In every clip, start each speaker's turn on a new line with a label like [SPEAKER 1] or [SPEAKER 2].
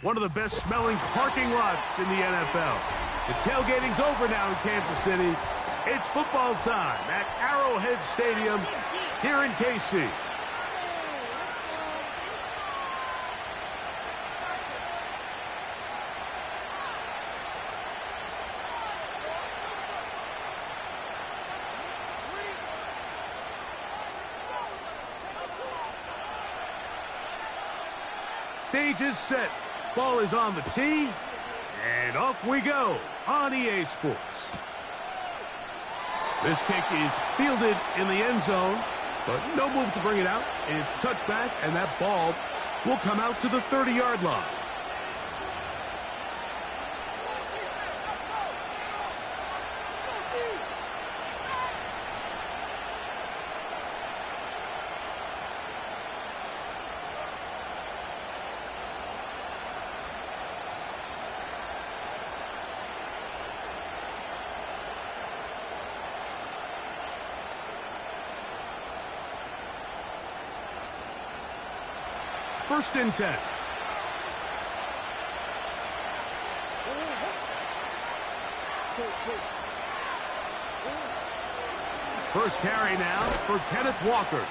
[SPEAKER 1] one of the best smelling parking lots in the NFL. The tailgating's over now in Kansas City. It's football time at Arrowhead Stadium here in KC. Stage is set. Ball is on the tee. And off we go on EA Sports. This kick is fielded in the end zone, but no move to bring it out. It's touchback, and that ball will come out to the 30-yard line. First and 10. First carry now for Kenneth Walker.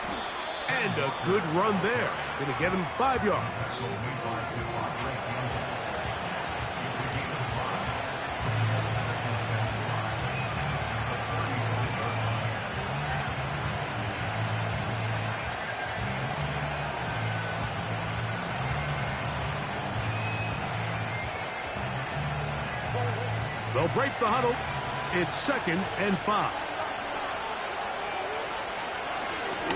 [SPEAKER 1] And a good run there. Going to get him 5 yards. They'll break the huddle. It's 2nd and 5.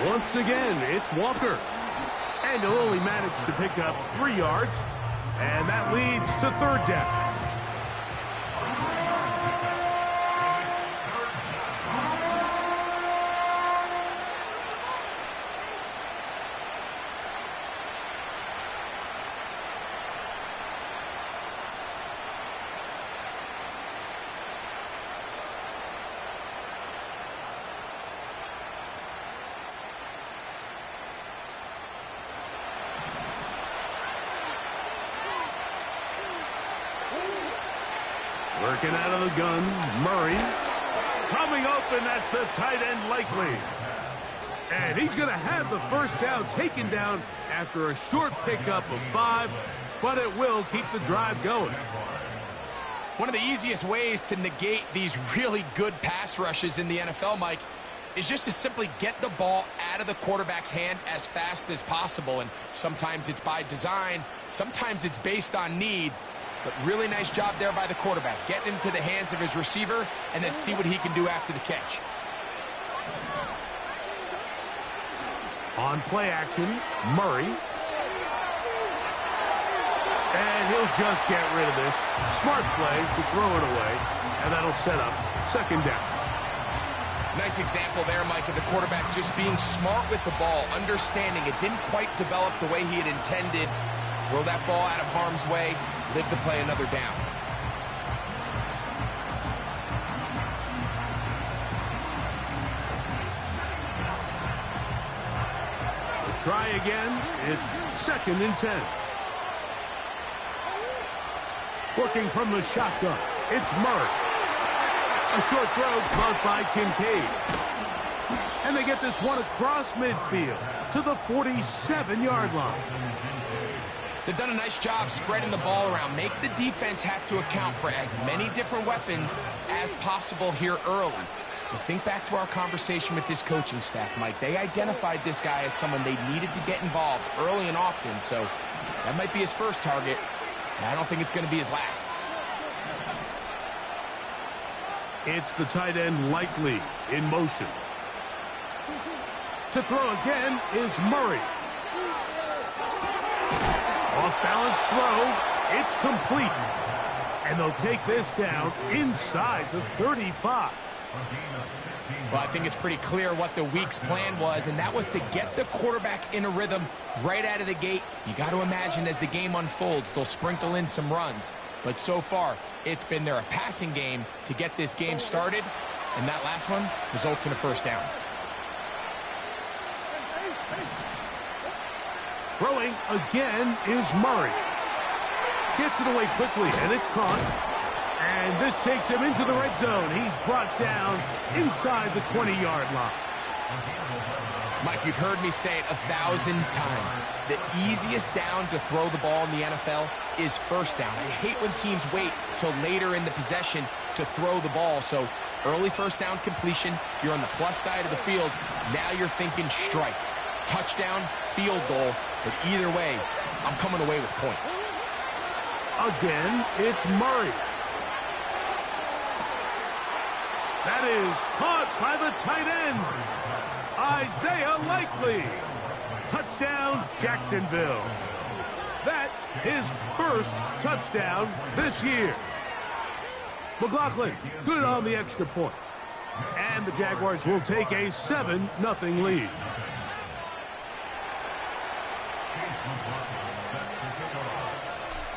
[SPEAKER 1] Once again, it's Walker. And he'll only manage to pick up 3 yards. And that leads to 3rd down. Working out of the gun, Murray. Coming open, that's the tight end Likely. And he's going to have the first down taken down after a short pickup of 5, but it will keep the drive going.
[SPEAKER 2] One of the easiest ways to negate these really good pass rushes in the NFL, Mike, is just to simply get the ball out of the quarterback's hand as fast as possible. And sometimes it's by design, sometimes it's based on need. But really nice job there by the quarterback. Getting into the hands of his receiver and then see what he can do after the catch.
[SPEAKER 1] On play action, Murray. And he'll just get rid of this. Smart play to throw it away. And that'll set up 2nd down.
[SPEAKER 2] Nice example there, Mike, of the quarterback just being smart with the ball, understanding it didn't quite develop the way he had intended. Throw that ball out of harm's way, live to play another down.
[SPEAKER 1] We'll try again. It's 2nd and 10. Working from the shotgun, it's Murray. A short throw caught by Kincaid. And they get this one across midfield to the 47-yard line.
[SPEAKER 2] They've done a nice job spreading the ball around. Make the defense have to account for as many different weapons as possible here early. But think back to our conversation with this coaching staff, Mike. They identified this guy as someone they needed to get involved early and often, so that might be his first target, and I don't think it's going to be his last.
[SPEAKER 1] It's the tight end Likely in motion. To throw again is Murray. Off-balance throw. It's complete. And they'll take this down inside the 35.
[SPEAKER 2] Well, I think it's pretty clear what the week's plan was, and that was to get the quarterback in a rhythm right out of the gate. You got to imagine as the game unfolds, they'll sprinkle in some runs. But so far, it's been their passing game to get this game started, and that last one results in a first down.
[SPEAKER 1] Throwing again is Murray. Gets it away quickly, and it's caught. And this takes him into the red zone. He's brought down inside the 20-yard line.
[SPEAKER 2] Mike, you've heard me say it 1,000 times. The easiest down to throw the ball in the NFL is first down. I hate when teams wait till later in the possession to throw the ball. So early first down completion, you're on the plus side of the field. Now you're thinking strike. Touchdown, field goal. But either way, I'm coming away with points.
[SPEAKER 1] Again, it's Murray. That is caught by the tight end, Isaiah Likely. Touchdown, Jacksonville. That his first touchdown this year. McLaughlin, good on the extra point. And the Jaguars will take a 7-0 lead.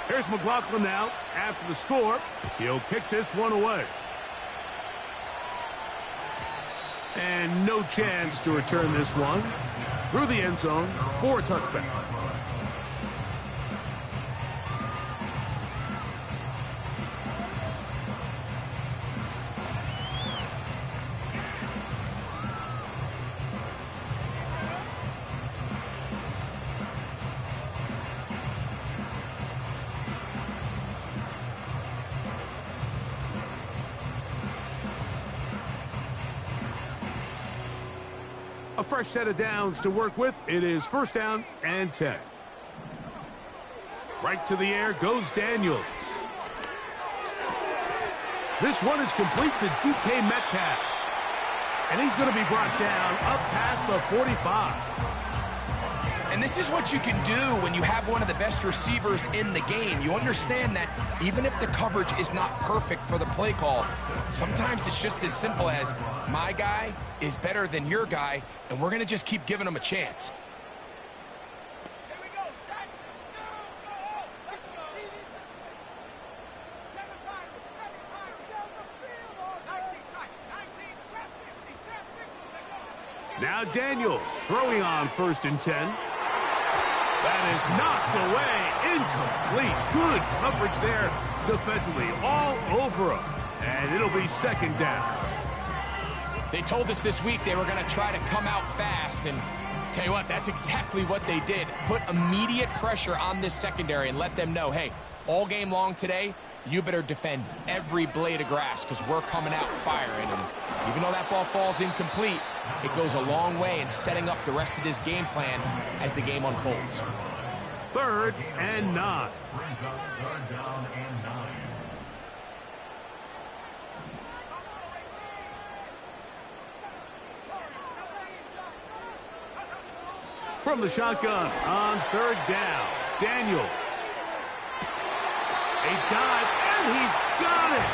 [SPEAKER 1] Here's McLaughlin now after the score. He'll kick this one away. And no chance to return this one through the end zone for a touchback. A fresh set of downs to work with. It is first down and 10. Right to the air goes Daniels. This one is complete to DK Metcalf. And he's going to be brought down up past the 45.
[SPEAKER 2] And this is what you can do when you have one of the best receivers in the game. You understand that even if the coverage is not perfect for the play call, sometimes it's just as simple as my guy is better than your guy, and we're going to just keep giving him a chance.
[SPEAKER 1] Now Daniels throwing on 1st and 10. That is knocked away, incomplete. Good coverage there defensively, all over him. And it'll be 2nd down.
[SPEAKER 2] They told us this week they were going to try to come out fast, and tell you what, that's exactly what they did. Put immediate pressure on this secondary and let them know, hey, all game long today, you better defend every blade of grass because we're coming out firing. And even though that ball falls incomplete, it goes a long way in setting up the rest of this game plan as the game unfolds.
[SPEAKER 1] 3rd and 9. From the shotgun on 3rd down, Daniels. A dive, and he's got it!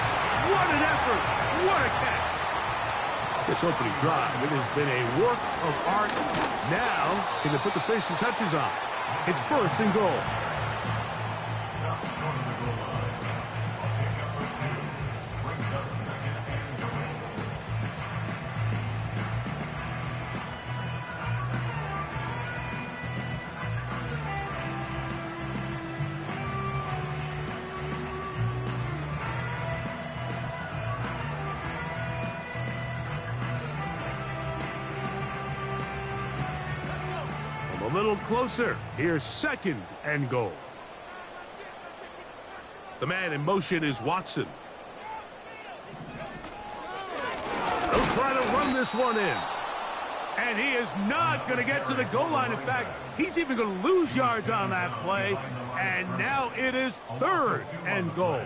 [SPEAKER 1] What an effort! What a catch! This opening drive, it has been a work of art. Now, can they put the finishing touches on? It's 1st and goal. A little closer. Here's 2nd and goal. The man in motion is Watson. He'll try to run this one in. And he is not going to get to the goal line. In fact, he's even going to lose yards on that play. And now it is 3rd and goal.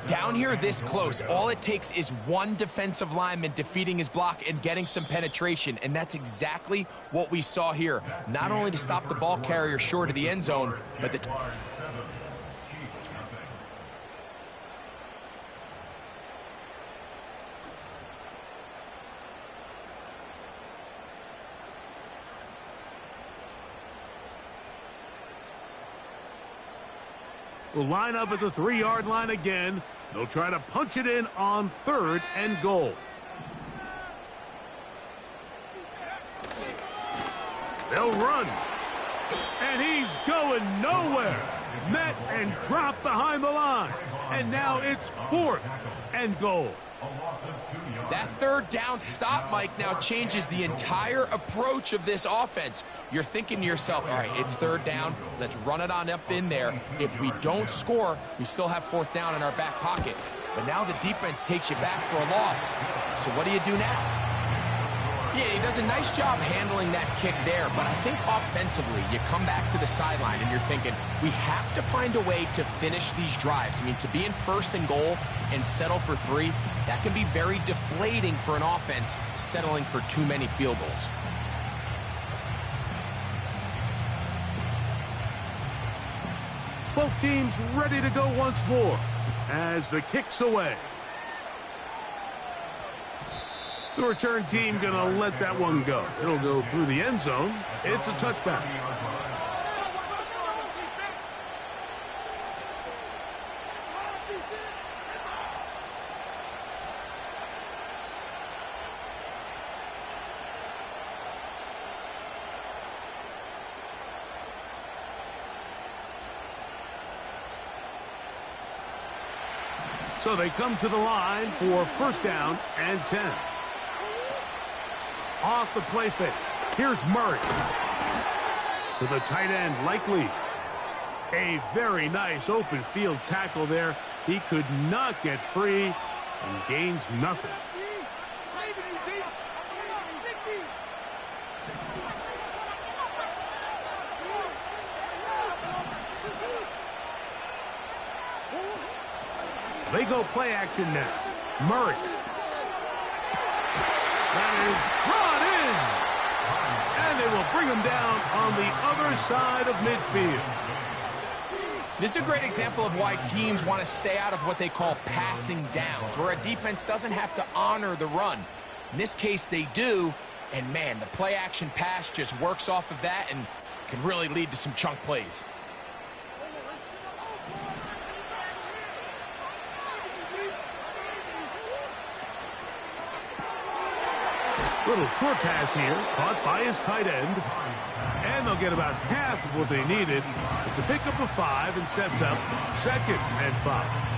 [SPEAKER 2] Down here this close, all it takes is one defensive lineman defeating his block and getting some penetration, and that's exactly what we saw here. Not only to stop the ball carrier short of the end zone, but the
[SPEAKER 1] will line up at the 3-yard line again. They'll try to punch it in on 3rd and goal. They'll run. And he's going nowhere. met and dropped behind the line. And now it's 4th and goal.
[SPEAKER 2] That third down stop, Mike, now changes the entire approach of this offense. You're thinking to yourself, all right, it's 3rd down. Let's run it on up in there. If we don't score, we still have 4th down in our back pocket. But now the defense takes you back for a loss. So what do you do now? Yeah, he does a nice job handling that kick there, but I think offensively, you come back to the sideline and you're thinking, we have to find a way to finish these drives. I mean, to be in 1st and goal and settle for 3, that can be very deflating for an offense settling for too many field goals.
[SPEAKER 1] Both teams ready to go once more as the kick's away. The return team going to let that one go. It'll go through the end zone. It's a touchback. So they come to the line for 1st down and 10. Off the play fake. Here's Murray. To the tight end, Likely. A very nice open field tackle there. He could not get free and gains nothing. They go play action next. Murray. That is brought in. And they will bring him down on the other side of midfield.
[SPEAKER 2] This is a great example of why teams want to stay out of what they call passing downs, where a defense doesn't have to honor the run. In this case, they do. And, man, the play-action pass just works off of that and can really lead to some chunk plays.
[SPEAKER 1] Little short pass here, caught by his tight end. And they'll get about half of what they needed. It's a pickup of 5 and sets up 2nd and 5.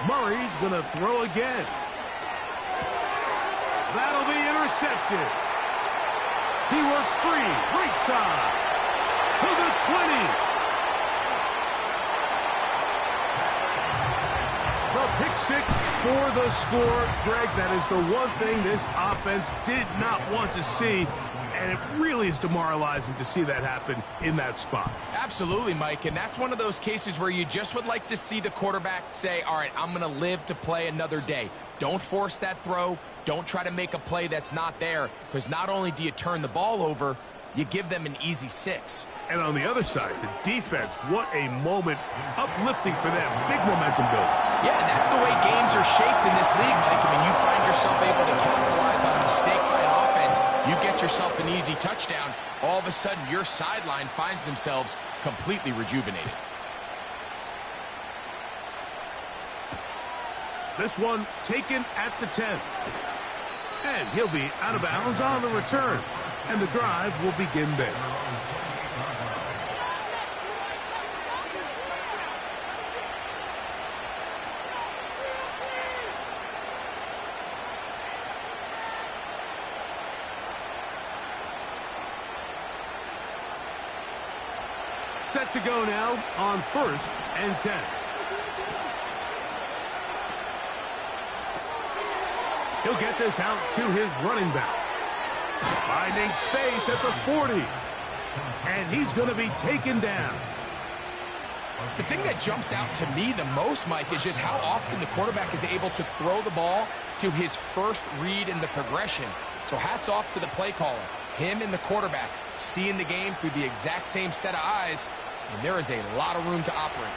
[SPEAKER 1] Murray's going to throw again. That'll be intercepted. He works free, right side, to the 20. The pick 6 for the score. Greg, that is the one thing this offense did not want to see. And it really is demoralizing to see that happen in that spot.
[SPEAKER 2] Absolutely, Mike, and that's one of those cases where you just would like to see the quarterback say, all right, I'm going to live to play another day. Don't force that throw. Don't try to make a play that's not there, because not only do you turn the ball over, you give them an easy 6.
[SPEAKER 1] And on the other side, the defense, what a moment, uplifting for them. Big momentum building.
[SPEAKER 2] Yeah, and that's the way games are shaped in this league, Mike. I mean, you find yourself able to capitalize on a mistake by an offense. You get yourself an easy touchdown. All of a sudden, your sideline finds themselves completely rejuvenated.
[SPEAKER 1] This one taken at the 10. And he'll be out of bounds on the return. And the drive will begin there. Set to go now on 1st and 10. He'll get this out to his running back. Finding space at the 40. And he's going to be taken down.
[SPEAKER 2] The thing that jumps out to me the most, Mike, is just how often the quarterback is able to throw the ball to his first read in the progression. So hats off to the play caller. Him and the quarterback seeing the game through the exact same set of eyes, and there is a lot of room to operate.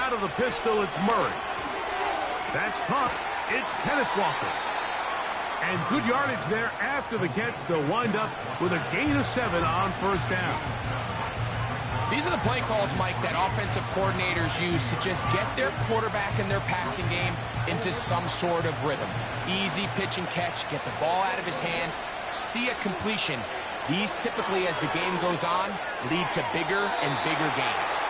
[SPEAKER 1] out of the pistol, it's Murray. That's caught. It's Kenneth Walker. And good yardage there after the catch. They'll wind up with a gain of 7 on first down.
[SPEAKER 2] These are the play calls, Mike, that offensive coordinators use to just get their quarterback and their passing game into some sort of rhythm. Easy pitch and catch, get the ball out of his hand, see a completion. These typically, as the game goes on, lead to bigger and bigger gains.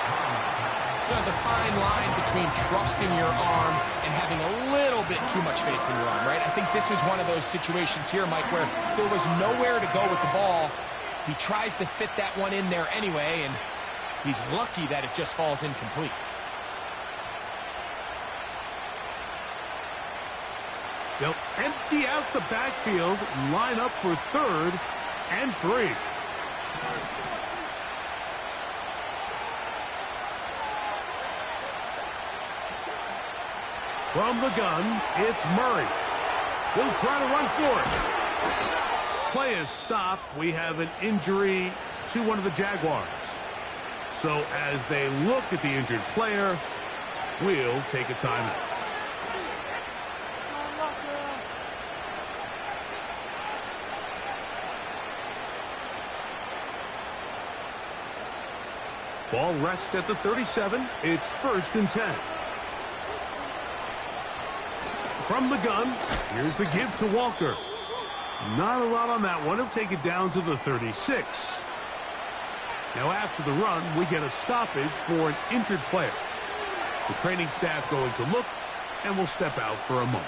[SPEAKER 2] There's a fine line between trusting your arm and having a little bit too much faith in your arm, right? I think this is one of those situations here, Mike, where there was nowhere to go with the ball. He tries to fit that one in there anyway, and he's lucky that it just falls incomplete.
[SPEAKER 1] They'll empty out the backfield, line up for 3rd and 3. From the gun, it's Murray. He'll try to run for it. Play is stopped. We have an injury to one of the Jaguars. So as they look at the injured player, we'll take a timeout. Ball rests at the 37. It's 1st and 10. From the gun, here's the give to Walker. Not a lot on that one. He'll take it down to the 36. Now after the run, we get a stoppage for an injured player. The training staff going to look, and will step out for a moment.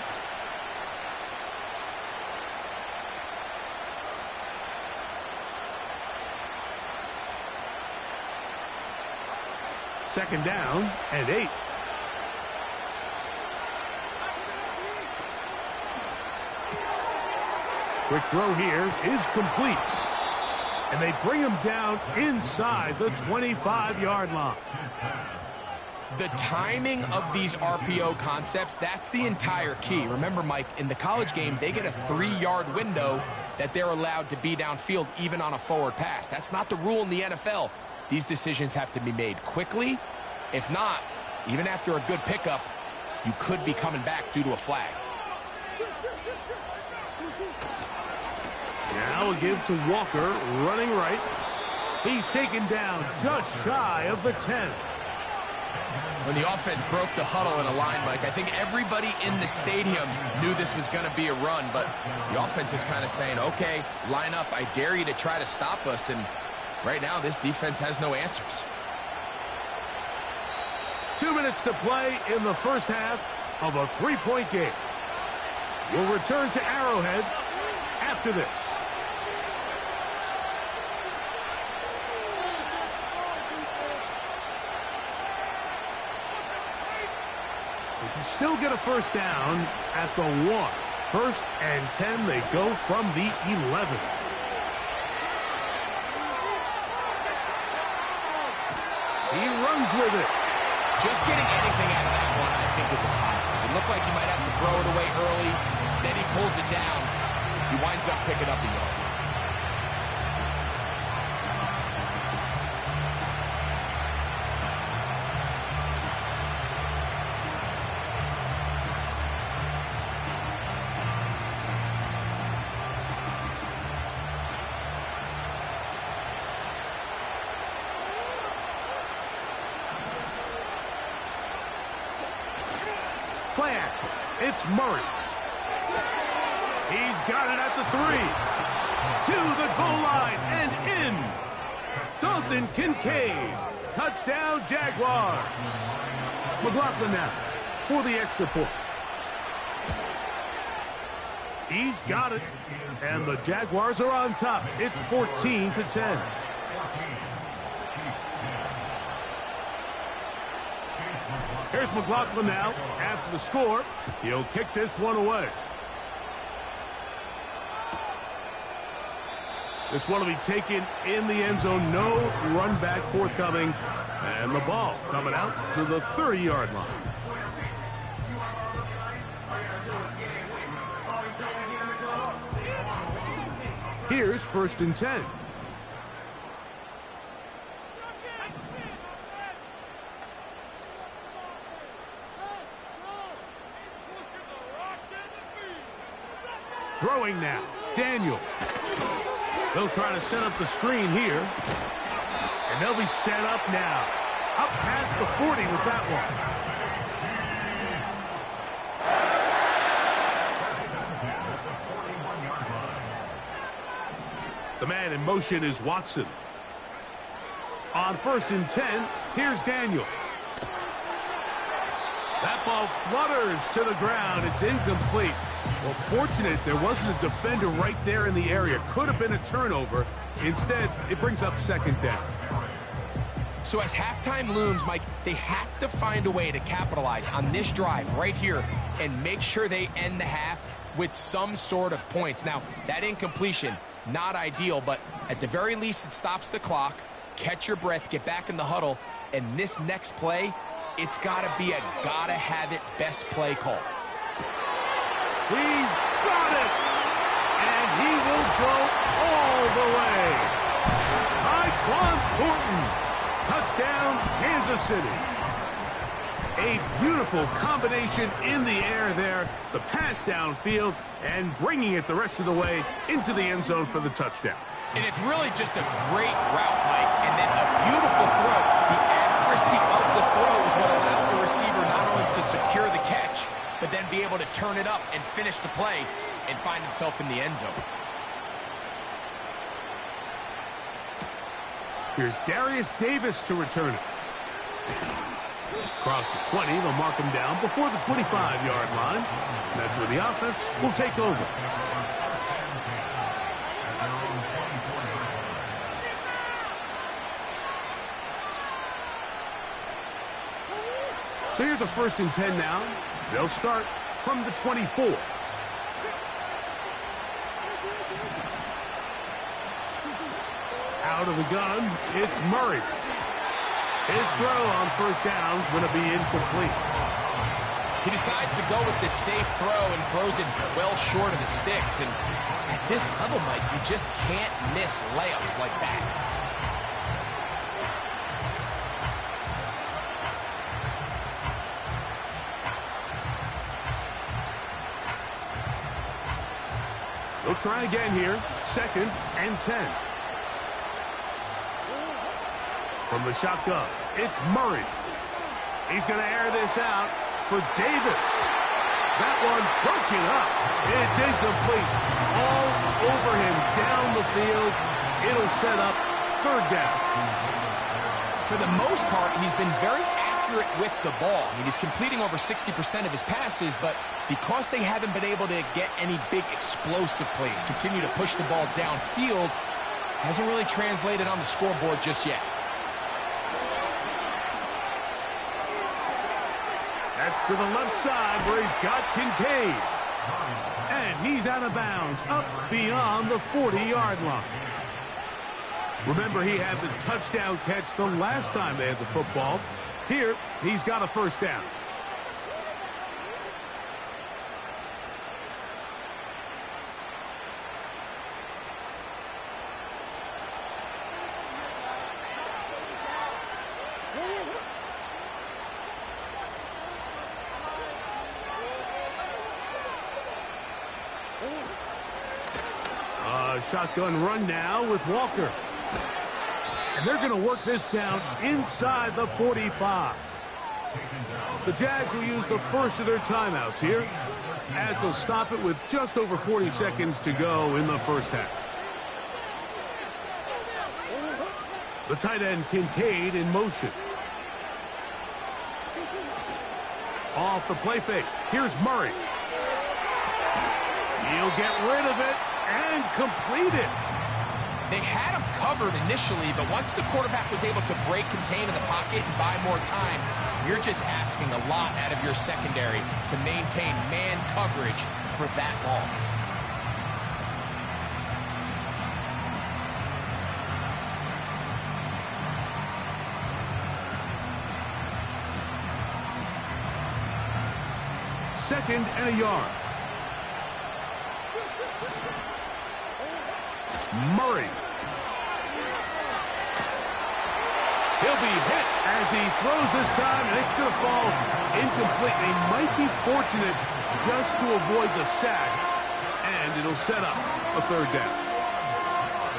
[SPEAKER 1] Second down and 8. Quick throw here is complete. And they bring him down inside the 25-yard line.
[SPEAKER 2] The timing of these RPO concepts, that's the entire key. Remember, Mike, in the college game, they get a 3-yard window that they're allowed to be downfield even on a forward pass. That's not the rule in the NFL. These decisions have to be made quickly. If not, even after a good pickup, you could be coming back due to a flag.
[SPEAKER 1] Now a give to Walker, running right. He's taken down just shy of the 10.
[SPEAKER 2] When the offense broke the huddle in a line, Mike, I think everybody in the stadium knew this was going to be a run, but the offense is kind of saying, okay, line up, I dare you to try to stop us, and right now this defense has no answers.
[SPEAKER 1] 2 minutes to play in the first half of a 3-point game. We'll return to Arrowhead after this. They can still get a first down at the 1. 1st and 10, they go from the 11. He runs with it.
[SPEAKER 2] Just getting anything out of that one, I think, is a positive. It looked like he might have to throw it away early. Instead, he pulls it down. He winds up picking up a yard.
[SPEAKER 1] Play action. It's Murray. He's got it at the 3. To the goal line and in. Dalton Kincaid. Touchdown, Jaguars. McLaughlin now for the extra point. He's got it. And the Jaguars are on top. It's 14-10. Here's McLaughlin now. After the score, he'll kick this one away. This one will be taken in the end zone. No run back forthcoming. And the ball coming out to the 30-yard line. Here's 1st and 10. Throwing now. Daniel. They'll try to set up the screen here. And they'll be set up now. Up past the 40 with that one. The man in motion is Watson. On 1st and 10, here's Daniels. That ball flutters to the ground. It's incomplete. Well, fortunate there wasn't a defender right there in the area. Could have been a turnover. Instead, it brings up 2nd down.
[SPEAKER 2] So as halftime looms, Mike, they have to find a way to capitalize on this drive right here and make sure they end the half with some sort of points. Now, that incompletion, not ideal, but at the very least, it stops the clock. Catch your breath, get back in the huddle, and this next play, it's got to be a gotta-have-it best play call.
[SPEAKER 1] He's got it! And he will go all the way. Tyquan Thornton. Touchdown, Kansas City. A beautiful combination in the air there. The pass downfield and bringing it the rest of the way into the end zone for the touchdown.
[SPEAKER 2] And it's really just a great route, Mike, and then a beautiful throw. The accuracy of the throw is what allowed the receiver not only to secure the catch, but then be able to turn it up and finish the play and find himself in the end zone.
[SPEAKER 1] Here's Darius Davis to return it. Across the 20, they'll mark him down before the 25-yard line. That's where the offense will take over. So here's a 1st and 10 now. They'll start from the 24. Out of the gun, it's Murray. His throw on 1st down is going to be incomplete.
[SPEAKER 2] He decides to go with the safe throw and throws it well short of the sticks. And at this level, Mike, you just can't miss layups like that.
[SPEAKER 1] They'll try again here. 2nd and 10. From the shotgun, it's Murray. He's going to air this out for Davis. That one broken up. It's incomplete. All over him down the field. It'll set up 3rd down.
[SPEAKER 2] For the most part, he's been very accurate with the ball. I mean, he's completing over 60% of his passes, but because they haven't been able to get any big explosive plays, continue to push the ball downfield, hasn't really translated on the scoreboard just yet.
[SPEAKER 1] That's to the left side where he's got Kincaid. And he's out of bounds, up beyond the 40-yard line. Remember, he had the touchdown catch the last time they had the football. Here, he's got a 1st down. Shotgun run now with Walker. And they're going to work this down inside the 45. The Jags will use the first of their timeouts here, as they'll stop it with just over 40 seconds to go in the 1st half. The tight end Kincaid in motion. Off the play fake. Here's Murray. He'll get rid of it and complete it.
[SPEAKER 2] They had him covered initially, but once the quarterback was able to break, contain in the pocket, and buy more time, you're just asking a lot out of your secondary to maintain man coverage for that long.
[SPEAKER 1] Second and a yard. Murray. He'll be hit as he throws this time, and it's going to fall incomplete. They might be fortunate just to avoid the sack, and and it'll set up a third down.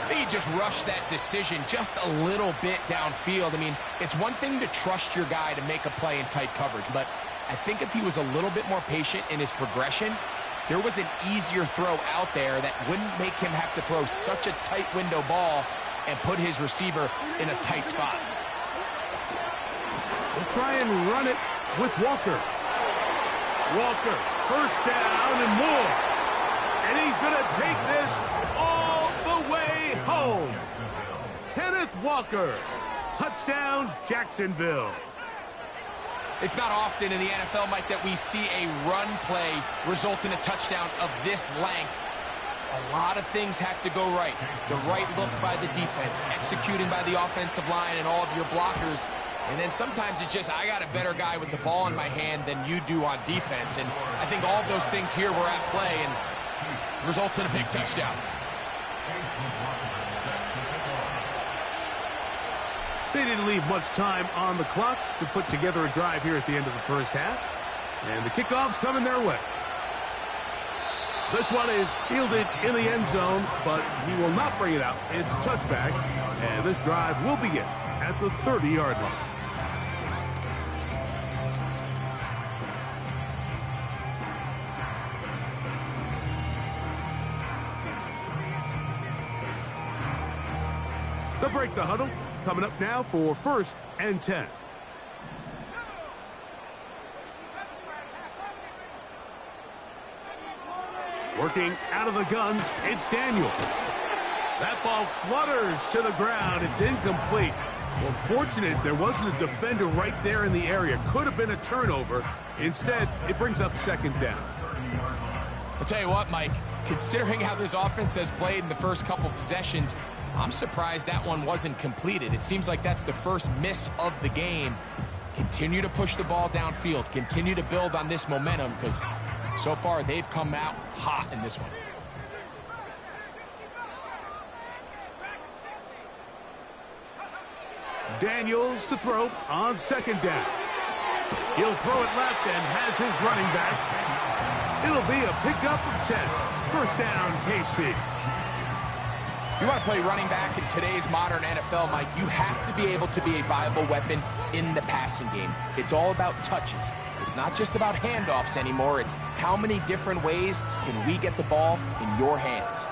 [SPEAKER 2] I think he just rushed that decision just a little bit downfield. I mean, it's one thing to trust your guy to make a play in tight coverage, but I think if he was a little bit more patient in his progression, there was an easier throw out there that wouldn't make him have to throw such a tight window ball and put his receiver in a tight spot.
[SPEAKER 1] We'll try and run it with Walker. Walker, first down and more. And he's going to take this all the way home. Kenneth Walker, touchdown Jacksonville.
[SPEAKER 2] It's not often in the NFL, Mike, that we see a run play result in a touchdown of this length. A lot of things have to go right. The right look by the defense, executing by the offensive line and all of your blockers. And then sometimes it's just, I got a better guy with the ball in my hand than you do on defense. And I think all of those things here were at play and results in a big touchdown.
[SPEAKER 1] They didn't leave much time on the clock to put together a drive here at the end of the first half. And the kickoff's coming their way. This one is fielded in the end zone, but he will not bring it out. It's a touchback, and this drive will begin at the 30-yard line. They'll break the huddle. Coming up now for 1st and 10. Working out of the gun, it's Daniels. That ball flutters to the ground. It's incomplete. Well, fortunate there wasn't a defender right there in the area. Could have been a turnover. Instead, it brings up 2nd down.
[SPEAKER 2] I'll tell you what, Mike, considering how this offense has played in the first couple possessions, I'm surprised that one wasn't completed. It seems like that's the first miss of the game. Continue to push the ball downfield. Continue to build on this momentum because so far they've come out hot in this one.
[SPEAKER 1] Daniels to throw on 2nd down. He'll throw it left and has his running back. It'll be a pickup of 10. 1st down, KC.
[SPEAKER 2] If you want to play running back in today's modern NFL, Mike, you have to be able to be a viable weapon in the passing game. It's all about touches. It's not just about handoffs anymore. It's how many different ways can we get the ball in your hands.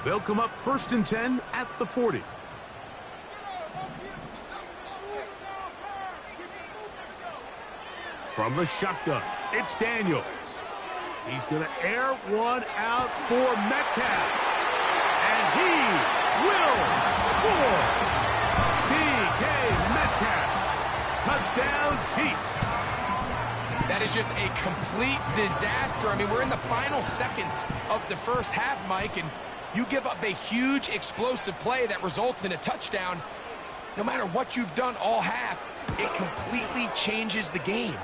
[SPEAKER 1] They'll come up 1st and 10 at the 40. From the shotgun, it's Daniels. He's going to air one out for Metcalf. And he will score. DK Metcalf. Touchdown, Chiefs.
[SPEAKER 2] That is just a complete disaster. I mean, we're in the final seconds of the first half, Mike, and you give up a huge explosive play that results in a touchdown. No matter what you've done all half, it completely changes the game.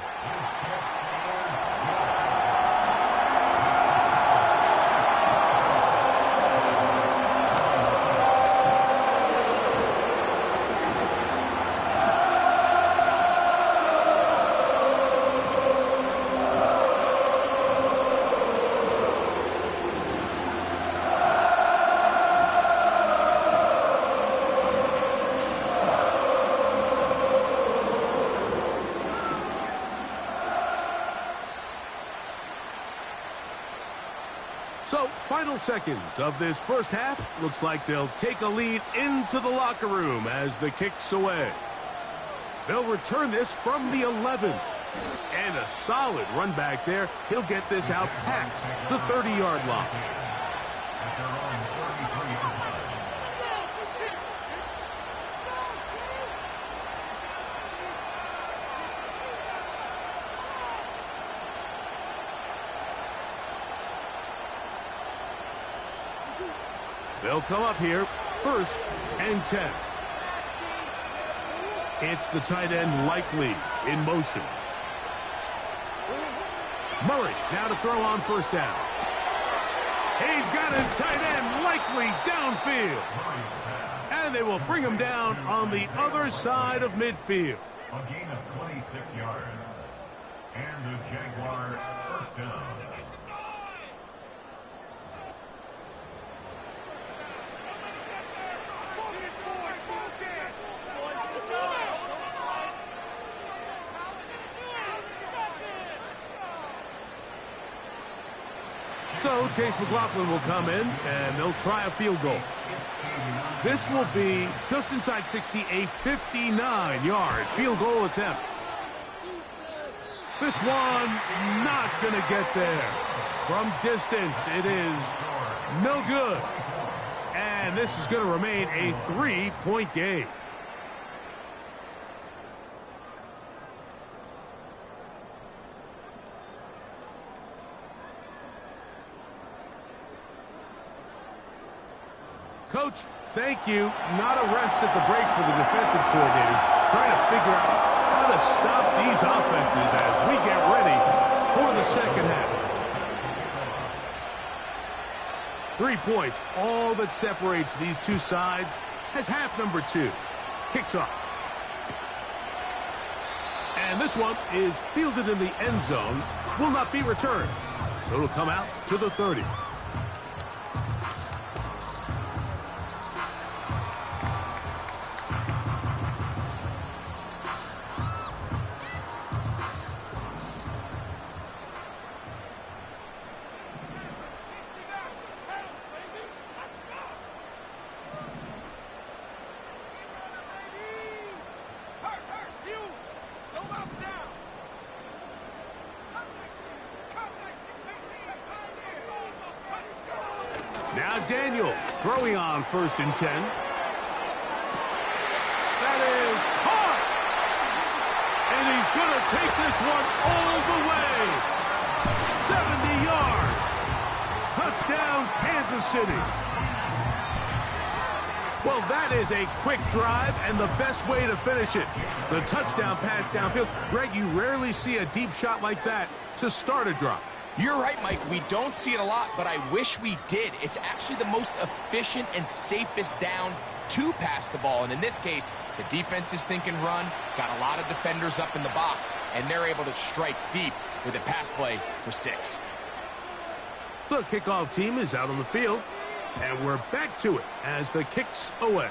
[SPEAKER 1] So, final seconds of this first half. Looks like they'll take a lead into the locker room as the kick's away. They'll return this from the 11. And a solid run back there. He'll get this out past the 30-yard line. They'll come up here, 1st and 10. It's the tight end Likely in motion. Murray now to throw on 1st down. He's got his tight end Likely downfield. And they will bring him down on the other side of midfield.
[SPEAKER 3] A gain of 26 yards. And the Jaguar first down.
[SPEAKER 1] So Chase McLaughlin will come in, and they'll try a field goal. This will be just inside 60, a 59-yard field goal attempt. This one not going to get there. From distance, it is no good. And this is going to remain a 3-point game. Coach, thank you. Not a rest at the break for the defensive coordinators, trying to figure out how to stop these offenses as we get ready for the second half. 3 points, all that separates these two sides, as half number 2 kicks off. And this one is fielded in the end zone, will not be returned. So it'll come out to the 30. Now Daniels throwing on 1st and 10. That is hard. And he's going to take this one all the way. 70 yards. Touchdown, Kansas City. Well, that is a quick drive and the best way to finish it. The touchdown pass downfield. Greg, you rarely see a deep shot like that to start a drive.
[SPEAKER 2] You're right, Mike. We don't see it a lot, but I wish we did. It's actually the most efficient and safest down to pass the ball. And in this case, the defense is thinking run, got a lot of defenders up in the box, and they're able to strike deep with a pass play for 6.
[SPEAKER 1] The kickoff team is out on the field, and we're back to it as the kick's away.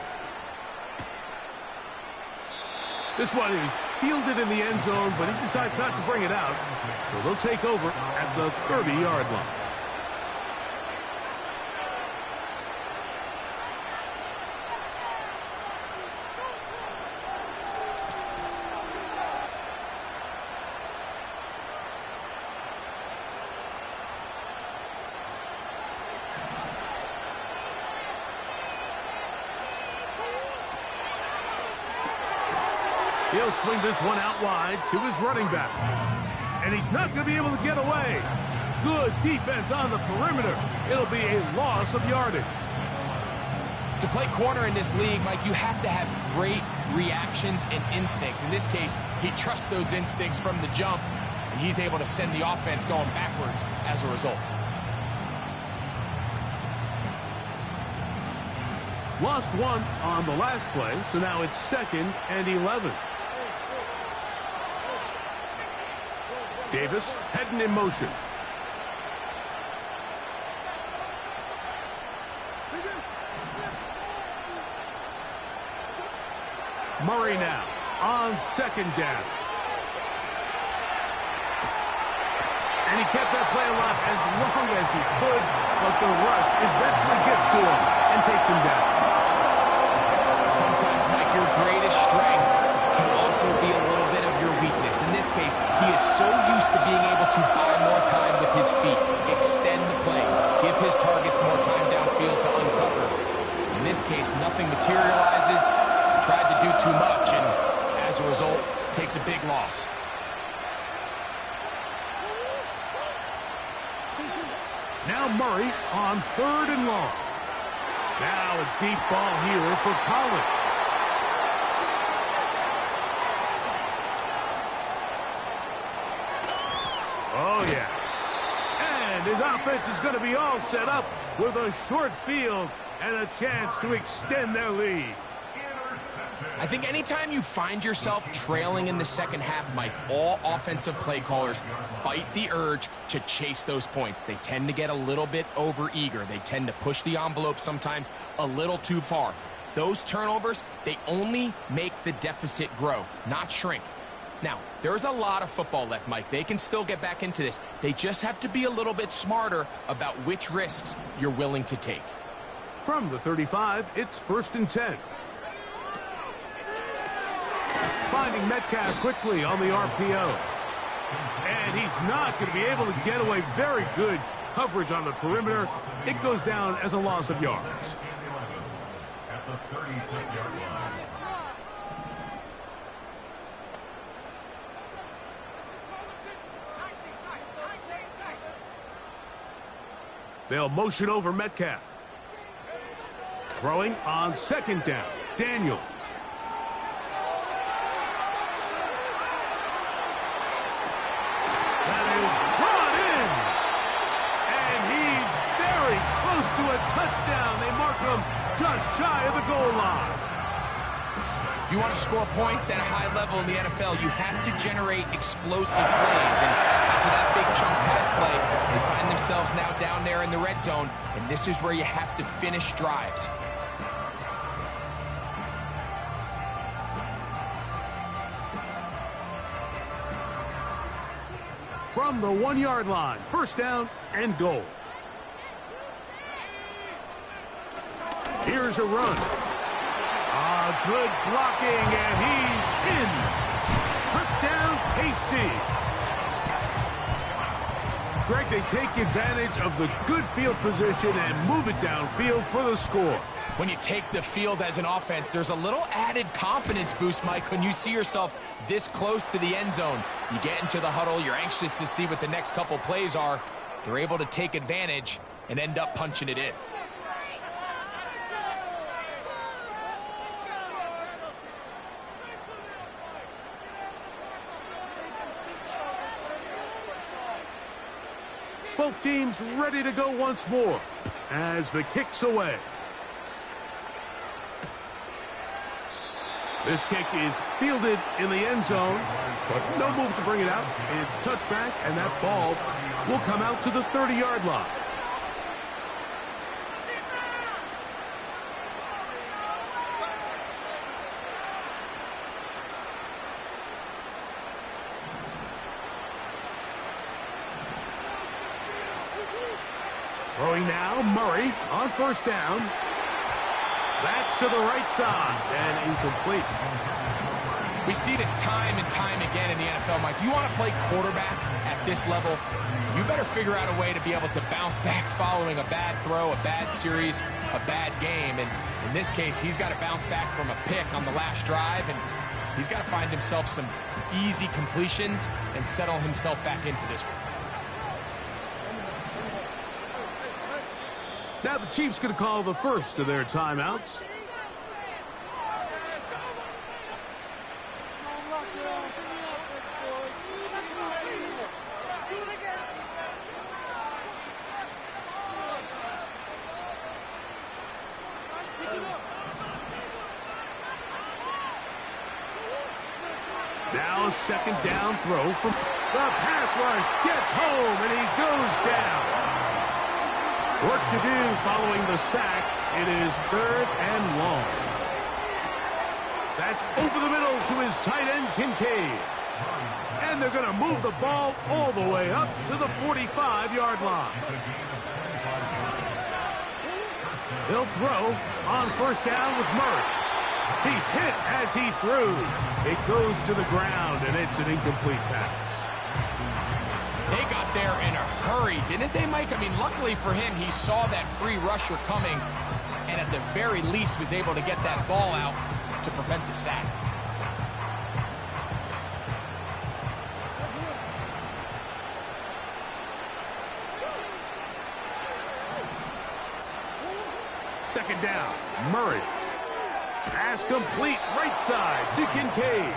[SPEAKER 1] This one is fielded in the end zone, but he decides not to bring it out. So they'll take over at the 30-yard line. He'll swing this one out wide to his running back. And he's not going to be able to get away. Good defense on the perimeter. It'll be a loss of yardage.
[SPEAKER 2] To play corner in this league, Mike, you have to have great reactions and instincts. In this case, he trusts those instincts from the jump, and he's able to send the offense going backwards as a result.
[SPEAKER 1] Lost one on the last play, so now it's 2nd and 11. Davis heading in motion. Murray now on 2nd down. And he kept that play alive as long as he could, but the rush eventually gets to him and takes him down.
[SPEAKER 2] Sometimes, Mike, your greatest strength can also be a little bit of your weakness. In this case, he is so used to being able to buy more time with his feet, extend the play, give his targets more time downfield to uncover. In this case, nothing materializes, tried to do too much, and as a result, takes a big loss.
[SPEAKER 1] Now Murray on 3rd and long. Now a deep ball here for Collins. Oh, yeah. And his offense is going to be all set up with a short field and a chance to extend their lead.
[SPEAKER 2] I think anytime you find yourself trailing in the second half, Mike, all offensive play callers fight the urge to chase those points. They tend to get a little bit overeager. They tend to push the envelope sometimes a little too far. Those turnovers, they only make the deficit grow, not shrink. Now, there's a lot of football left, Mike. They can still get back into this. They just have to be a little bit smarter about which risks you're willing to take.
[SPEAKER 1] From the 35, it's 1st and 10. Finding Metcalf quickly on the RPO. And he's not going to be able to get away. Very good coverage on the perimeter. It goes down as a loss of yards.
[SPEAKER 3] At the 36-yard line.
[SPEAKER 1] They'll motion over Metcalf. Throwing on 2nd down. Daniels. That is brought in. And he's very close to a touchdown. They mark him just shy of the goal line.
[SPEAKER 2] If you want to score points at a high level in the NFL, you have to generate explosive plays. And after that big chunk pass play, they find themselves now down there in the red zone. And this is where you have to finish drives.
[SPEAKER 1] From the 1-yard line, 1st down and goal. Here's a run. Good blocking, and he's in. Touchdown, KC. Greg, they take advantage of the good field position and move it downfield for the score.
[SPEAKER 2] When you take the field as an offense, there's a little added confidence boost, Mike, when you see yourself this close to the end zone. You get into the huddle, you're anxious to see what the next couple plays are. They're able to take advantage and end up punching it in.
[SPEAKER 1] Both teams ready to go once more as the kick's away. This kick is fielded in the end zone, but no move to bring it out. It's touchback, and that ball will come out to the 30-yard line. Throwing now, Murray on 1st down. That's to the right side and incomplete.
[SPEAKER 2] We see this time and time again in the NFL, Mike. You want to play quarterback at this level, you better figure out a way to be able to bounce back following a bad throw, a bad series, a bad game. And in this case, he's got to bounce back from a pick on the last drive, and he's got to find himself some easy completions and settle himself back into this one.
[SPEAKER 1] Now the Chiefs going to call the first of their timeouts. Now a 2nd down throw from the pass rush gets home and he goes down. Work to do following the sack. It is 3rd and long. That's over the middle to his tight end, Kincaid. And they're going to move the ball all the way up to the 45-yard line. He'll throw on 1st down with Murray. He's hit as he threw. It goes to the ground, and it's an incomplete pass.
[SPEAKER 2] They got there in a hurry, didn't they, Mike? I mean, luckily for him, he saw that free rusher coming and at the very least was able to get that ball out to prevent the sack.
[SPEAKER 1] Second down, Murray. Pass complete right side to Kincaid.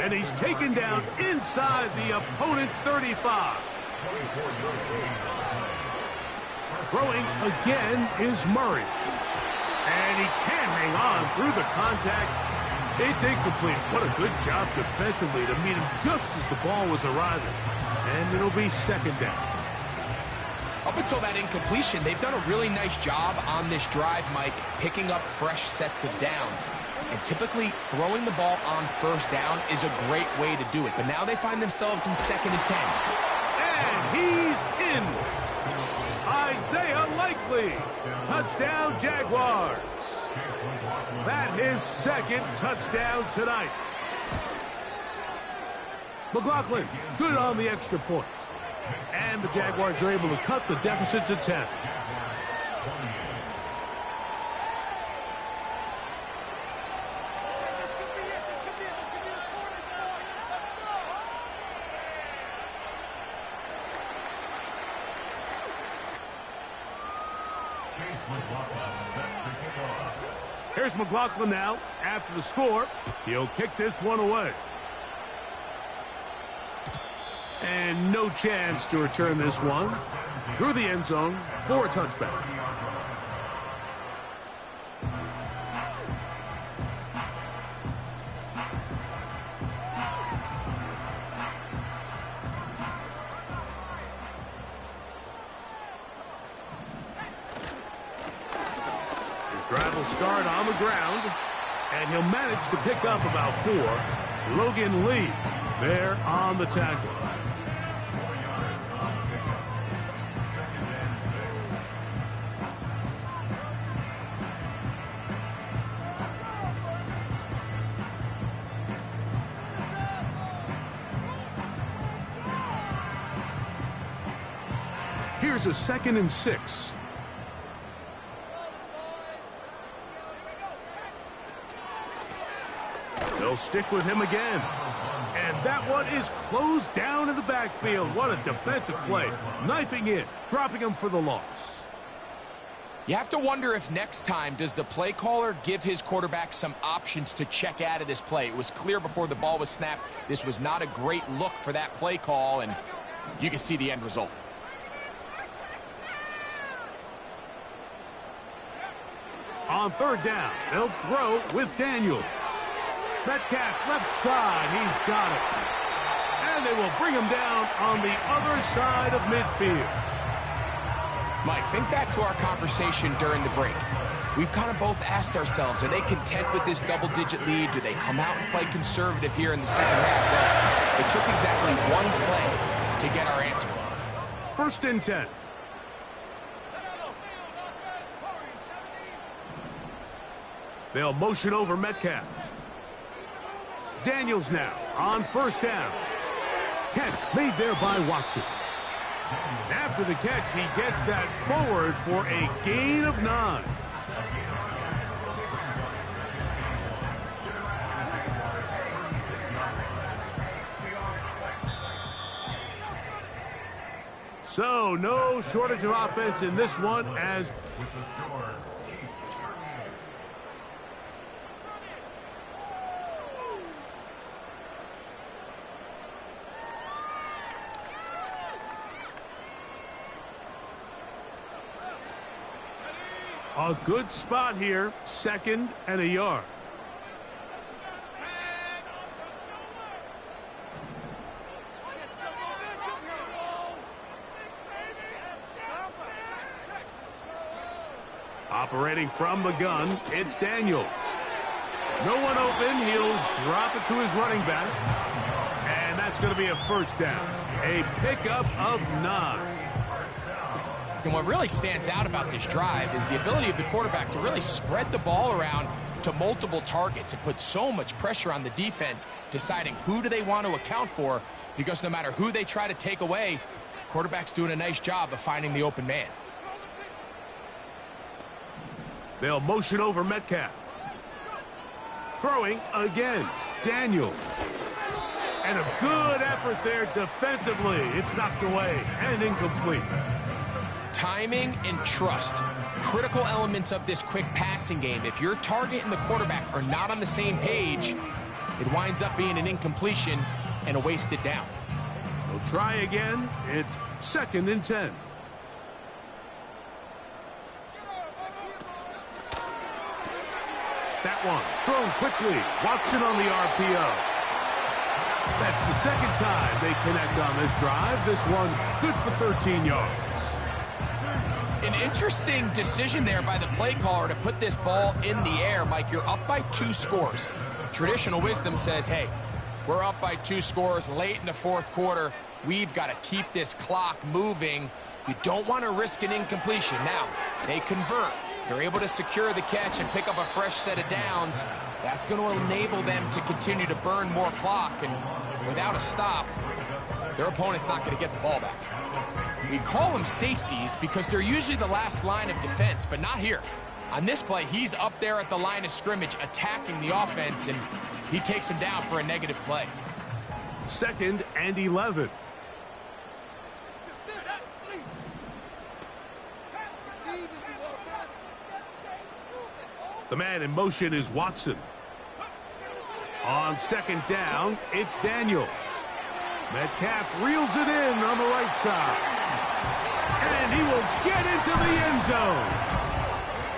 [SPEAKER 1] And he's taken down inside the opponent's 35. Throwing again is Murray. And he can't hang on through the contact. It's incomplete. What a good job defensively to meet him just as the ball was arriving. And it'll be second down.
[SPEAKER 2] Up until that incompletion, they've done a really nice job on this drive, Mike, picking up fresh sets of downs. And typically, throwing the ball on first down is a great way to do it. But now they find themselves in 2nd and 10.
[SPEAKER 1] And he's in. Isaiah Likely. Touchdown, Jaguars. That his 2nd touchdown tonight. McLaughlin, good on the extra point. And the Jaguars are able to cut the deficit to 10. Here's McLaughlin now. After the score, he'll kick this one away. And no chance to return this one through the end zone for a touchback. His drive will start on the ground, and he'll manage to pick up about 4. Logan Lee there on the tackle. Here's a 2nd and 6. They'll stick with him again. And that one is closed down in the backfield. What a defensive play. Knifing in, dropping him for the loss.
[SPEAKER 2] You have to wonder if next time does the play caller give his quarterback some options to check out of this play. It was clear before the ball was snapped. This was not a great look for that play call, and you can see the end result.
[SPEAKER 1] On 3rd down, they'll throw with Daniels. Metcalf left side, he's got it. And they will bring him down on the other side of midfield.
[SPEAKER 2] Mike, think back to our conversation during the break. We've kind of both asked ourselves, are they content with this double-digit lead? Do they come out and play conservative here in the second half? Well, it took exactly one play to get our answer.
[SPEAKER 1] 1st and 10. They'll motion over Metcalf. Daniels now on 1st down. Catch made there by Watson. After the catch, he gets that forward for a gain of 9. So, no shortage of offense in this one as
[SPEAKER 3] with the score.
[SPEAKER 1] a good spot here, 2nd and a yard. Operating from the gun, it's Daniels. No one open, he'll drop it to his running back. And that's going to be a first down. A pickup of 9.
[SPEAKER 2] And what really stands out about this drive is the ability of the quarterback to really spread the ball around to multiple targets. It puts so much pressure on the defense deciding who do they want to account for, because no matter who they try to take away, the quarterback's doing a nice job of finding the open man.
[SPEAKER 1] They'll motion over Metcalf. Throwing again, Daniel. And a good effort there defensively. It's knocked away and incomplete.
[SPEAKER 2] Timing and trust, critical elements of this quick passing game. If your target and the quarterback are not on the same page, it winds up being an incompletion and a wasted down.
[SPEAKER 1] They'll try again. It's 2nd and 10. That one thrown quickly. Watson on the RPO. That's the second time they connect on this drive. This one good for 13 yards.
[SPEAKER 2] An interesting decision there by the play caller to put this ball in the air. Mike, you're up by 2 scores. Traditional wisdom says, hey, we're up by 2 scores late in the fourth quarter. We've got to keep this clock moving. You don't want to risk an incompletion. Now, they convert. They're able to secure the catch and pick up a fresh set of downs. That's going to enable them to continue to burn more clock. And without a stop, their opponent's not going to get the ball back. We call them safeties because they're usually the last line of defense, but not here. On this play, he's up there at the line of scrimmage attacking the offense, and he takes him down for a negative play.
[SPEAKER 1] 2nd and 11. The man in motion is Watson. On 2nd down, it's Daniels. Metcalf reels it in on the right side. And he will get into the end zone.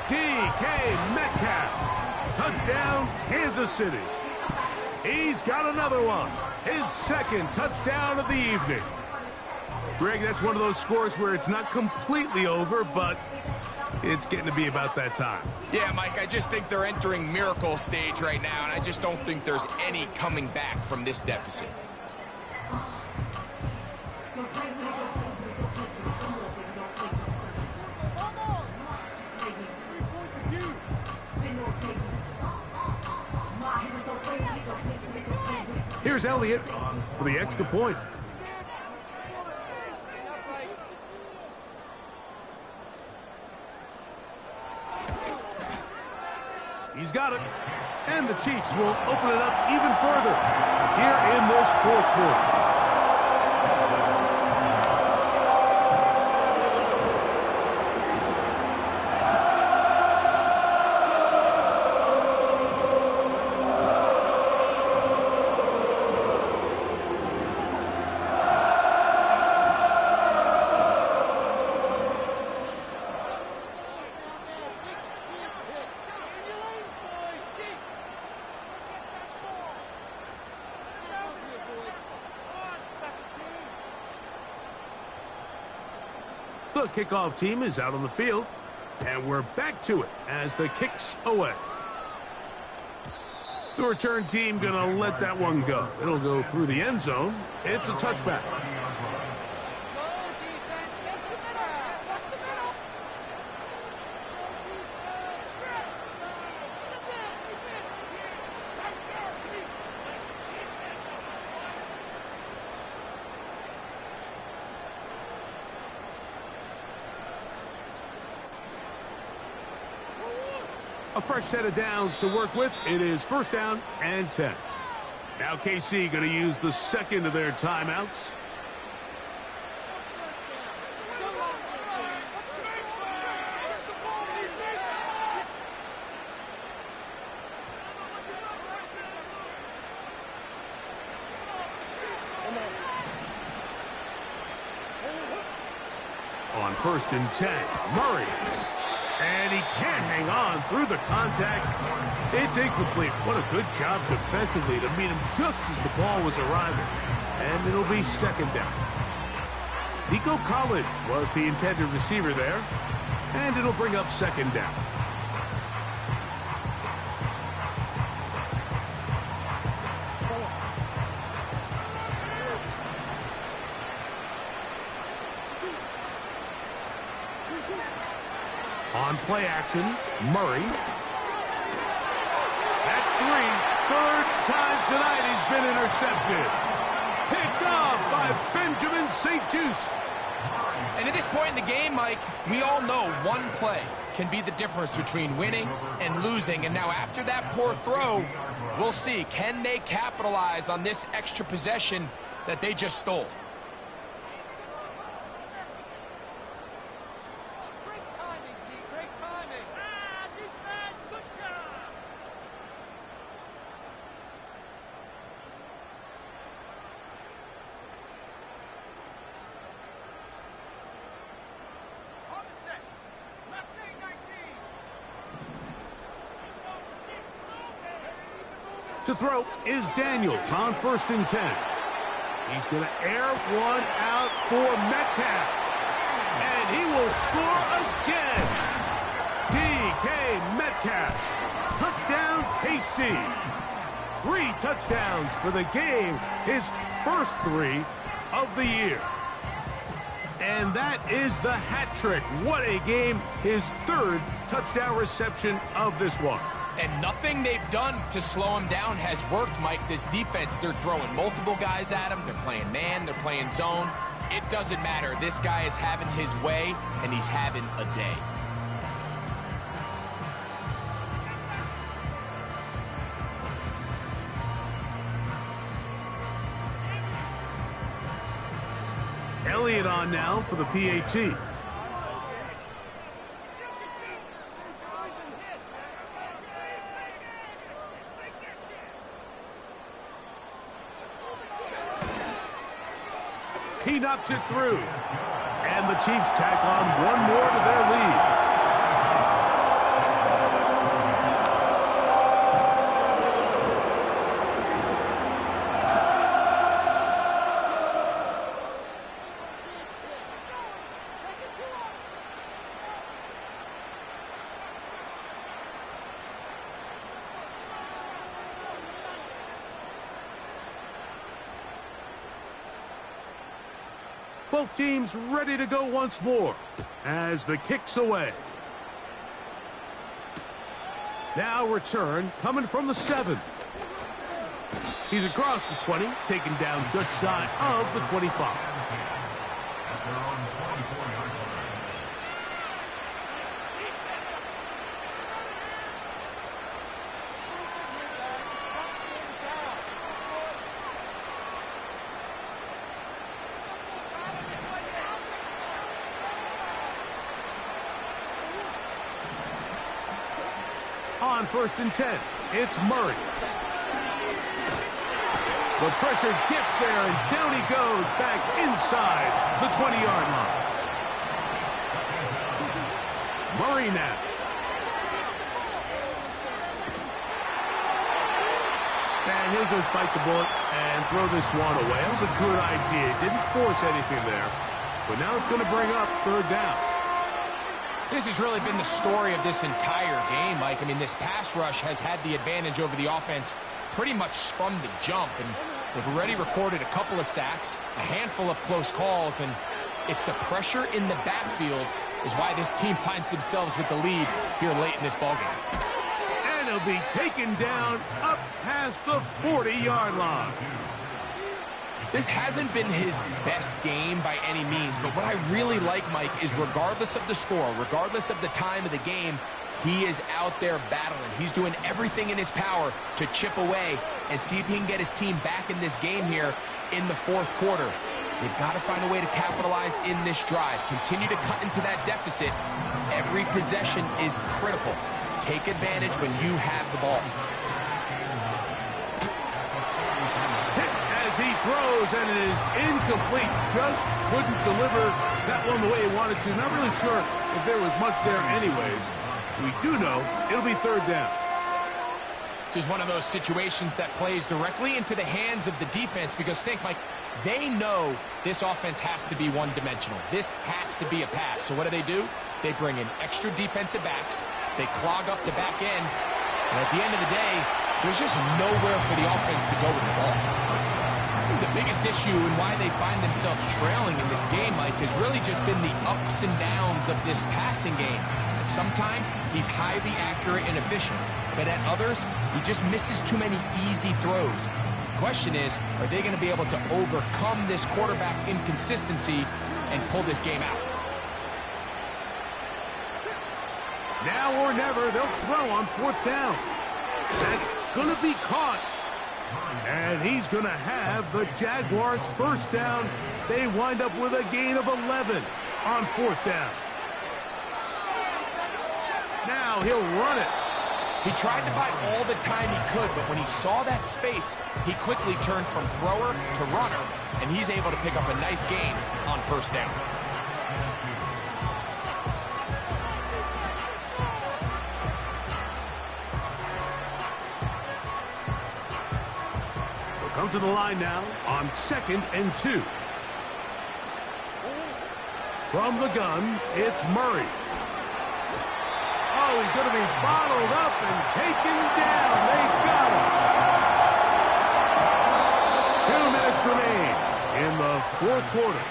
[SPEAKER 1] DK Metcalf. Touchdown, Kansas City. He's got another one. His 2nd touchdown of the evening. Greg, that's one of those scores where it's not completely over, but it's getting to be about that time.
[SPEAKER 2] Yeah, Mike, I just think they're entering miracle stage right now, and I just don't think there's any coming back from this deficit.
[SPEAKER 1] Here's Elliott for the extra point. He's got it. And the Chiefs will open it up even further here in this fourth quarter. The kickoff team is out on the field, and we're back to it as the kick's away. The return team going to let that one go. It'll go through the end zone. It's a touchback. A fresh set of downs to work with. It is 1st down and 10. Now KC going to use the 2nd of their timeouts. On 1st and 10, Murray. And he can't hang on through the contact. It's incomplete. What a good job defensively to meet him just as the ball was arriving. And it'll be 2nd down. Nico Collins was the intended receiver there. And it'll bring up 2nd down. On play action, Murray. That's 3. 3rd time tonight he's been intercepted. Picked off by Benjamin St-Juste.
[SPEAKER 2] And at this point in the game, Mike, we all know one play can be the difference between winning and losing. And now after that poor throw, we'll see. Can they capitalize on this extra possession that they just stole?
[SPEAKER 1] To throw is Daniels on 1st and 10. He's going to air one out for Metcalf. And he will score again. DK Metcalf. Touchdown, KC. 3 touchdowns for the game. His first 3 of the year. And that is the hat trick. What a game. His 3rd touchdown reception of this one.
[SPEAKER 2] And nothing they've done to slow him down has worked, Mike. This defense, they're throwing multiple guys at him. They're playing man, they're playing zone. It doesn't matter. This guy is having his way, and he's having a day.
[SPEAKER 1] Elliott on now for the PAT. He knocks it through. And the Chiefs tack on one more to their lead. Both teams ready to go once more as the kick's away. Now return coming from the 7. He's across the 20, taken down just shy of the 25.
[SPEAKER 3] At their own 24-yard line.
[SPEAKER 1] On 1st and 10, it's Murray. The pressure gets there, and down he goes back inside the 20-yard line. Murray now. And he'll just bite the bullet and throw this one away. That was a good idea. Didn't force anything there. But now it's going to bring up 3rd down.
[SPEAKER 2] This has really been the story of this entire game, Mike. I mean, this pass rush has had the advantage over the offense pretty much from the jump. And they've already recorded a couple of sacks, a handful of close calls, and it's the pressure in the backfield is why this team finds themselves with the lead here late in this ballgame.
[SPEAKER 1] And he'll be taken down up past the 40-yard line.
[SPEAKER 2] This hasn't been his best game by any means, but what I really like, Mike, is regardless of the score, regardless of the time of the game, he is out there battling. He's doing everything in his power to chip away and see if he can get his team back in this game here in the 4th quarter. They've got to find a way to capitalize in this drive. Continue to cut into that deficit. Every possession is critical. Take advantage when you have the ball.
[SPEAKER 1] He throws, and it is incomplete. Just couldn't deliver that one the way he wanted to. Not really sure if there was much there anyways. We do know it'll be 3rd down.
[SPEAKER 2] This is one of those situations that plays directly into the hands of the defense because, think, Mike, they know this offense has to be one-dimensional. This has to be a pass. So what do? They bring in extra defensive backs. They clog up the back end. And at the end of the day, there's just nowhere for the offense to go with the ball. The biggest issue and why they find themselves trailing in this game, Mike, has really just been the ups and downs of this passing game. And sometimes he's highly accurate and efficient, but at others, he just misses too many easy throws. The question is, are they going to be able to overcome this quarterback inconsistency and pull this game out?
[SPEAKER 1] Now or never, they'll throw on 4th down. That's going to be caught. And he's going to have the Jaguars' 1st down. They wind up with a gain of 11 on 4th down. Now he'll run it.
[SPEAKER 2] He tried to buy all the time he could, but when he saw that space, he quickly turned from thrower to runner, and he's able to pick up a nice gain on 1st down.
[SPEAKER 1] come to the line now on 2nd and 2. From the gun, it's Murray. Oh, he's going to be bottled up and taken down. They got him. 2 minutes remain in the 4th quarter.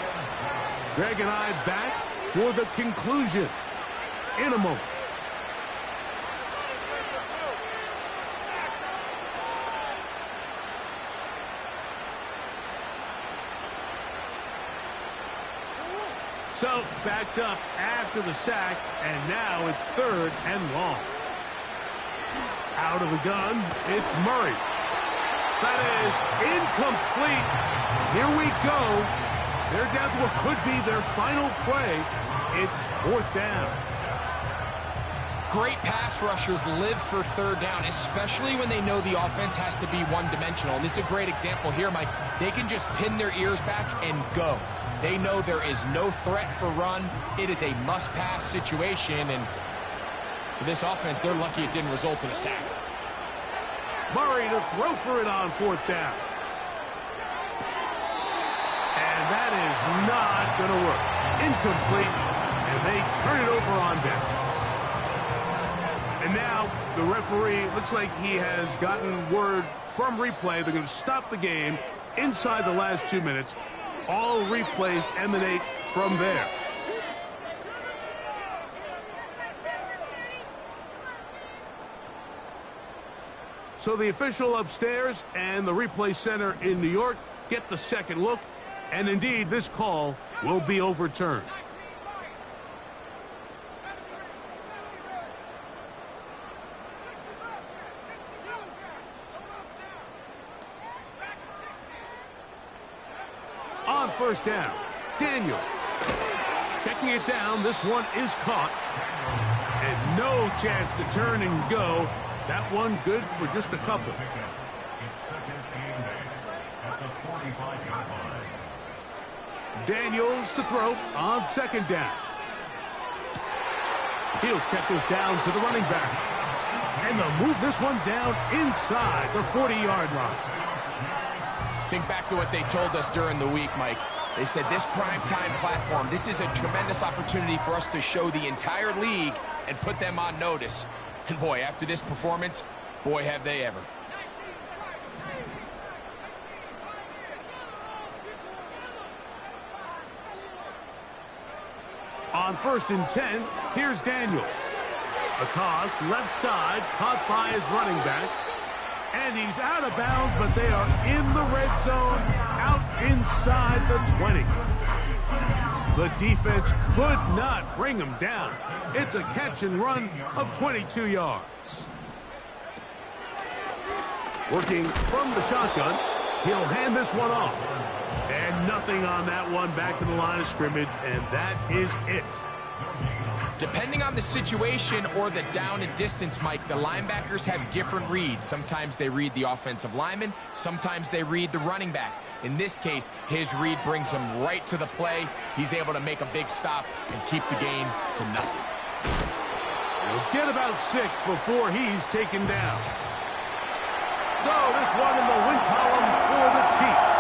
[SPEAKER 1] Greg and I back for the conclusion in a moment. So, backed up after the sack, and now it's 3rd and long. Out of the gun, it's Murray. That is incomplete. Here we go. They're down to what could be their final play. It's 4th down.
[SPEAKER 2] Great pass rushers live for 3rd down, especially when they know the offense has to be one-dimensional. And this is a great example here, Mike. They can just pin their ears back and go. They know there is no threat for run. It is a must-pass situation, and for this offense, they're lucky it didn't result in a sack.
[SPEAKER 1] Murray to throw for it on 4th down. And that is not going to work. Incomplete, and they turn it over on downs. And now the referee looks like he has gotten word from replay. They're going to stop the game inside the last 2 minutes. All replays emanate from there. So the official upstairs and the replay center in New York get the second look, and indeed this call will be overturned. On 1st down, Daniels. Checking it down, this one is caught. And no chance to turn and go. That one good for just a couple. Daniels to throw on 2nd down. He'll check this down to the running back. And they'll move this one down inside the 40-yard line.
[SPEAKER 2] Think back to what they told us during the week, Mike. They said this primetime platform, this is a tremendous opportunity for us to show the entire league and put them on notice. And boy, after this performance, boy, have they ever.
[SPEAKER 1] On 1st and 10, here's Daniels. A toss, left side, caught by his running back. And he's out of bounds, but they are in the red zone, out inside the 20. The defense could not bring him down. It's a catch and run of 22 yards. Working from the shotgun, he'll hand this one off. And nothing on that one, back to the line of scrimmage, and that is it.
[SPEAKER 2] Depending on the situation or the down and distance, Mike, the linebackers have different reads. Sometimes they read the offensive lineman. Sometimes they read the running back. In this case, his read brings him right to the play. He's able to make a big stop and keep the gain to nothing.
[SPEAKER 1] He'll get about 6 before he's taken down. So this one in the win column for the Chiefs.